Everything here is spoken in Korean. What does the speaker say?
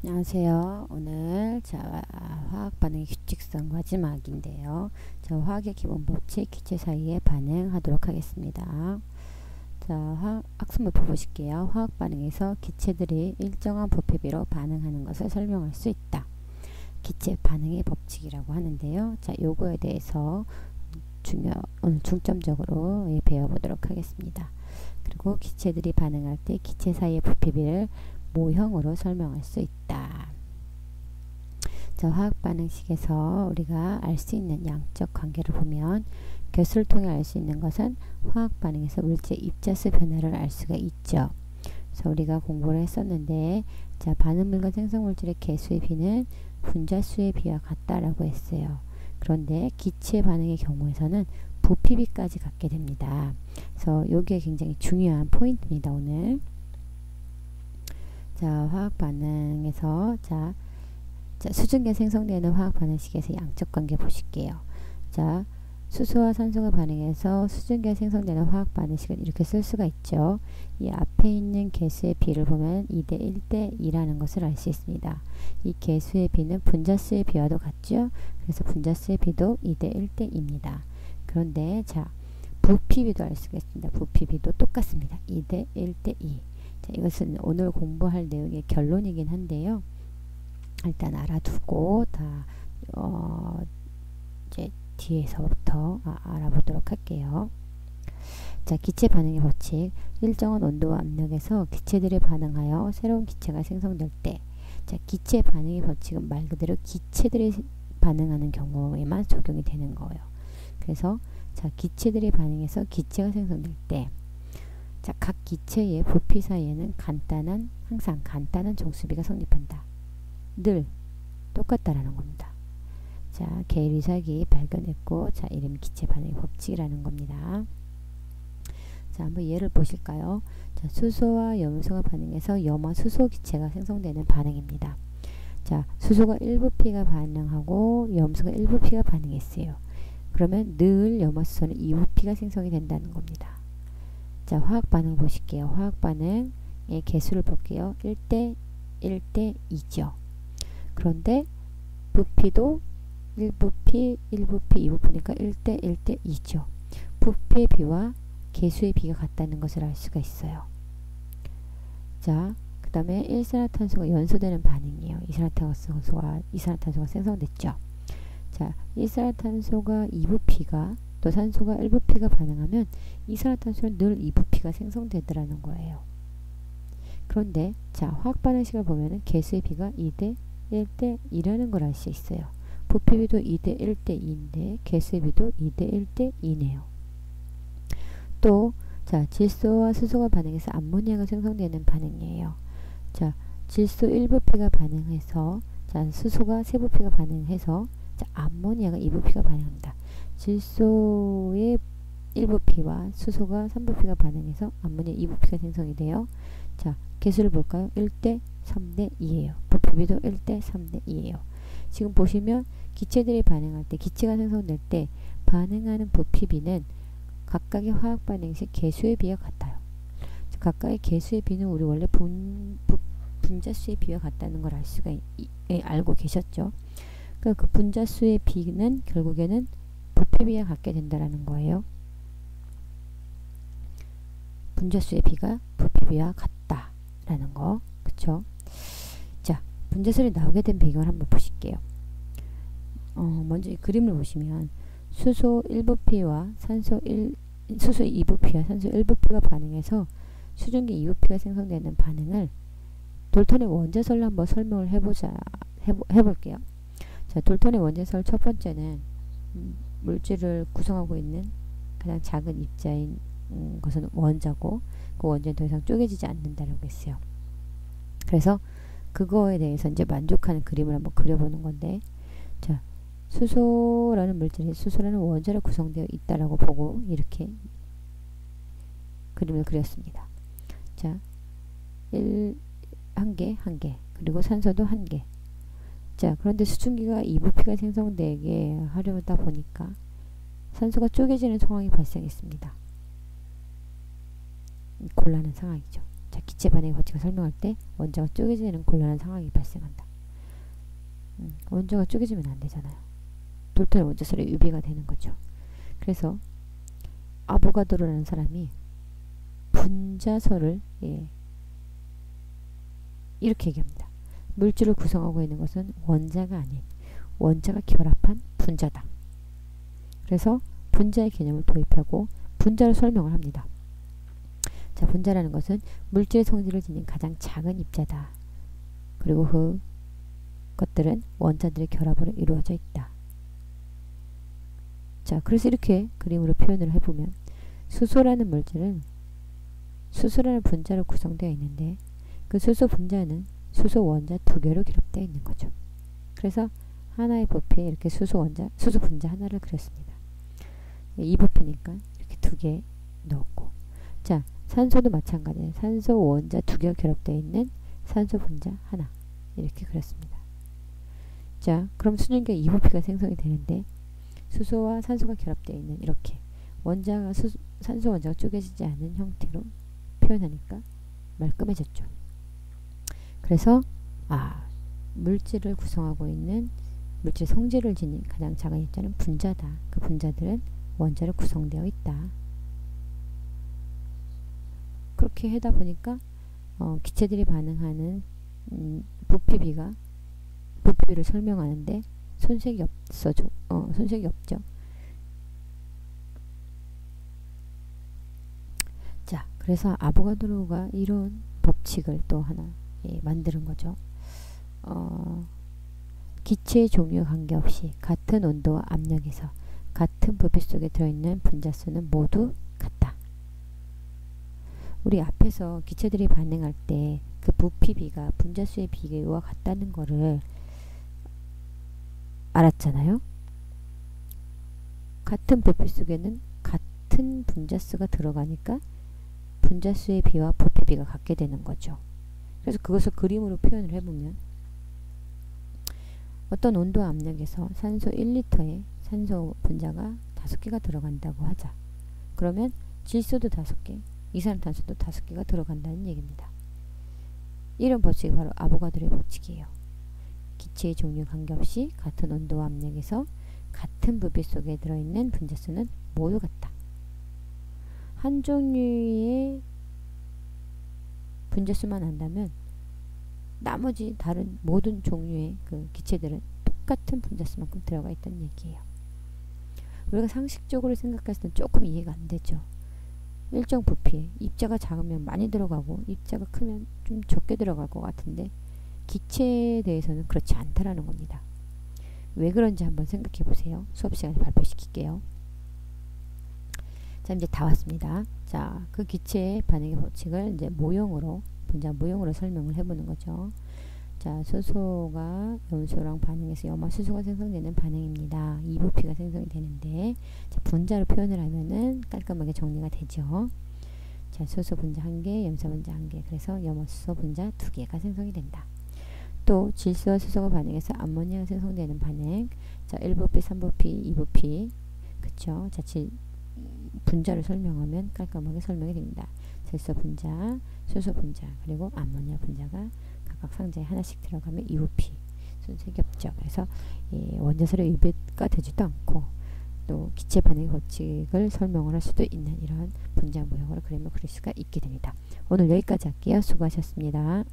안녕하세요. 오늘 화학 반응의 규칙성 마지막인데요. 화학의 기본 법칙, 기체 사이에 반응하도록 하겠습니다. 학습문표 보실게요. 화학 반응에서 기체들이 일정한 부피비로 반응하는 것을 설명할 수 있다. 기체 반응의 법칙이라고 하는데요. 요거에 대해서 오늘 중점적으로 배워보도록 하겠습니다. 그리고 기체들이 반응할 때 기체 사이의 부피비를 모형으로 설명할 수 있다. 화학 반응식에서 우리가 알 수 있는 양적 관계를 보면 교수를 통해 알 수 있는 것은 화학 반응에서 물질 입자수 변화를 알 수가 있죠. 그래서 우리가 공부를 했었는데 반응물과 생성물질의 개수의 비는 분자수의 비와 같다라고 했어요. 그런데 기체 반응의 경우에서는 부피비까지 갖게 됩니다. 그래서 이게 굉장히 중요한 포인트입니다. 오늘. 화학 반응에서 수증기가 생성되는 화학 반응식에서 양적 관계 보실게요. 수소와 산소가 반응해서 수증기가 생성되는 화학 반응식은 이렇게 쓸 수가 있죠. 이 앞에 있는 개수의 비를 보면 2대 1대 2라는 것을 알 수 있습니다. 이 개수의 비는 분자수의 비와도 같죠. 그래서 분자수의 비도 2대 1대 2입니다. 그런데 부피비도 알 수가 있습니다. 부피비도 똑같습니다. 2대 1대 2. 이것은 오늘 공부할 내용의 결론이긴 한데요. 일단 알아두고 이제 뒤에서부터 알아보도록 할게요. 기체 반응의 법칙. 일정한 온도와 압력에서 기체들이 반응하여 새로운 기체가 생성될 때, 기체 반응의 법칙은 말 그대로 기체들이 반응하는 경우에만 적용이 되는 거예요. 그래서 기체들이 반응해서 기체가 생성될 때, 각 기체의 부피 사이에는 항상 간단한 정수비가 성립한다. 늘 똑같다라는 겁니다. 게리삭이 발견했고, 이름이 기체 반응의 법칙이라는 겁니다. 한번 예를 보실까요? 수소와 염소가 반응해서 염화 수소 기체가 생성되는 반응입니다. 수소가 1부피가 반응하고 염소가 1부피가 반응했어요. 그러면 늘 염화 수소는 2부피가 생성이 된다는 겁니다. 화학 반응 보실게요. 화학 반응의 개수를 볼게요. 1대 1대 2죠. 그런데 부피도 1부피, 2부피니까 1대 1대 2죠. 부피의 비와 개수의 비가 같다는 것을 알 수가 있어요. 그 다음에 일산화탄소가 연소되는 반응이에요. 이산화탄소가 생성됐죠. 일산화탄소가 2부피가 또 산소가 1부피가 반응하면 이산화탄소는 늘 2부피가 생성되더라는 거예요. 그런데 화학 반응식을 보면은 개수의 비가 2대 1대 2라는 걸 알 수 있어요. 부피비도 2대 1대 2인데 개수의 비도 2대 1대 2네요. 또 질소와 수소가 반응해서 암모니아가 생성되는 반응이에요. 질소 1부피가 반응해서 수소가 3부피가 반응해서 암모니아가 2부피가 반응합니다. 질소의 1부피와 수소가 3부피가 반응해서 암모니아 2부피가 생성이 돼요. 개수를 볼까요? 1대 3대 2예요. 부피비도 1대 3대 2예요. 지금 보시면 기체들이 반응할 때, 기체가 생성될 때 반응하는 부피비는 각각의 화학 반응식 개수의 비와 같아요. 각각의 개수의 비는 우리 원래 분자수의 비와 같다는 걸 알고 계셨죠? 그 분자수의 비는 결국에는 부피비와 같게 된다는 거예요. 분자수의 비가 부피비와 같다라는 거. 그쵸? 분자수를 나오게 된 배경을 한번 보실게요. 먼저 이 그림을 보시면 수소 1부피와 수소 2부피와 산소 1부피가 반응해서 수증기 2부피가 생성되는 반응을 돌턴의 원자설로 한번 설명을 해볼게요. 돌턴의 원자설 첫 번째는 물질을 구성하고 있는 가장 작은 입자인 것은 원자고, 그 원자는 더 이상 쪼개지지 않는다라고 했어요. 그래서 그거에 대해서 이제 만족하는 그림을 한번 그려보는 건데, 수소라는 원자로 구성되어 있다라고 보고 이렇게 그림을 그렸습니다. 한 개, 그리고 산소도 한 개. 그런데 수증기가 2부피가 생성되게 하려다 보니까 산소가 쪼개지는 상황이 발생했습니다. 곤란한 상황이죠. 자, 기체 반응의 법칙을 설명할 때 원자가 쪼개지는 곤란한 상황이 발생한다. 원자가 쪼개지면 안 되잖아요. 돌연변이 원자설의 유비가 되는 거죠. 그래서 아보가드로라는 사람이 분자설을 이렇게 얘기합니다. 물질을 구성하고 있는 것은 원자가 아닌 원자가 결합한 분자다. 그래서 분자의 개념을 도입하고 분자를 설명을 합니다. 자, 분자라는 것은 물질의 성질을 지닌 가장 작은 입자다. 그리고 그 것들은 원자들의 결합으로 이루어져 있다. 자, 그래서 이렇게 그림으로 표현을 해보면 수소라는 물질은 수소라는 분자로 구성되어 있는데 그 수소 분자는 수소 원자 두 개로 기록되어 있는 거죠. 그래서 하나의 부피에 이렇게 수소 분자 하나를 그렸습니다. 이 부피니까 이렇게 두 개 넣었고, 자, 산소도 마찬가지예요. 산소 원자 두 개가 결합되어 있는 산소 분자 하나 이렇게 그렸습니다. 자, 그럼 수증기가 이 부피가 생성이 되는데 수소와 산소가 결합되어 있는 이렇게 원자가 산소 원자가 쪼개지지 않은 형태로 표현하니까 말끔해졌죠. 그래서 물질을 구성하고 있는 물질의 성질을 지닌 가장 작은 입자는 분자다. 그 분자들은 원자로 구성되어 있다. 그렇게 하다 보니까 기체들이 반응하는 부피비를 설명하는데 손색이 없죠. 자, 그래서 아보가드로가 이런 법칙을 또 하나 만드는 거죠. 기체의 종류에 관계없이 같은 온도와 압력에서 같은 부피 속에 들어있는 분자수는 모두 같다. 우리 앞에서 기체들이 반응할 때 그 부피비가 분자수의 비례와 같다는 거를 알았잖아요. 같은 부피 속에는 같은 분자수가 들어가니까 분자수의 비와 부피비가 같게 되는 거죠. 그래서 그것을 그림으로 표현을 해보면 어떤 온도와 압력에서 산소 1리터에 산소 분자가 5개가 들어간다고 하자. 그러면 질소도 5개, 이산화탄소도 5개가 들어간다는 얘기입니다. 이런 법칙이 바로 아보가드로의 법칙이에요. 기체의 종류 관계없이 같은 온도와 압력에서 같은 부피 속에 들어있는 분자수는 모두 같다. 한 종류의 분자수만 안다면 나머지 다른 모든 종류의 그 기체들은 똑같은 분자수만큼 들어가 있다는 얘기예요. 우리가 상식적으로 생각했을 때 조금 이해가 안 되죠. 일정 부피에 입자가 작으면 많이 들어가고 입자가 크면 좀 적게 들어갈 것 같은데 기체에 대해서는 그렇지 않다라는 겁니다. 왜 그런지 한번 생각해 보세요. 수업 시간에 발표시킬게요. 자, 이제 다 왔습니다. 자, 그 기체의 반응의 법칙을 이제 분자 모형으로 설명을 해보는 거죠. 자, 수소가 염소랑 반응해서 염화수소가 생성되는 반응입니다. 이 부피가 생성이 되는데, 자, 분자로 표현을 하면은 깔끔하게 정리가 되죠. 자, 수소 분자 1개, 염소 분자 1개, 그래서 염화수소 분자 2개가 생성이 된다. 또 질소와 수소가 반응해서 암모니아가 생성되는 반응. 자, 1부피, 3부피, 2부피, 그쵸? 자, 분자를 설명하면 깔끔하게 설명이 됩니다. 질소 분자, 수소 분자, 그리고 암모니아 분자가 각각 상자에 하나씩 들어가면 2부피 손색이 없죠. 그래서 원자설의 유배가 되지도 않고 또 기체 반응의 법칙을 설명을 할 수도 있는 이런 분자 모형으로 그림을 그릴 수가 있게 됩니다. 오늘 여기까지 할게요. 수고하셨습니다.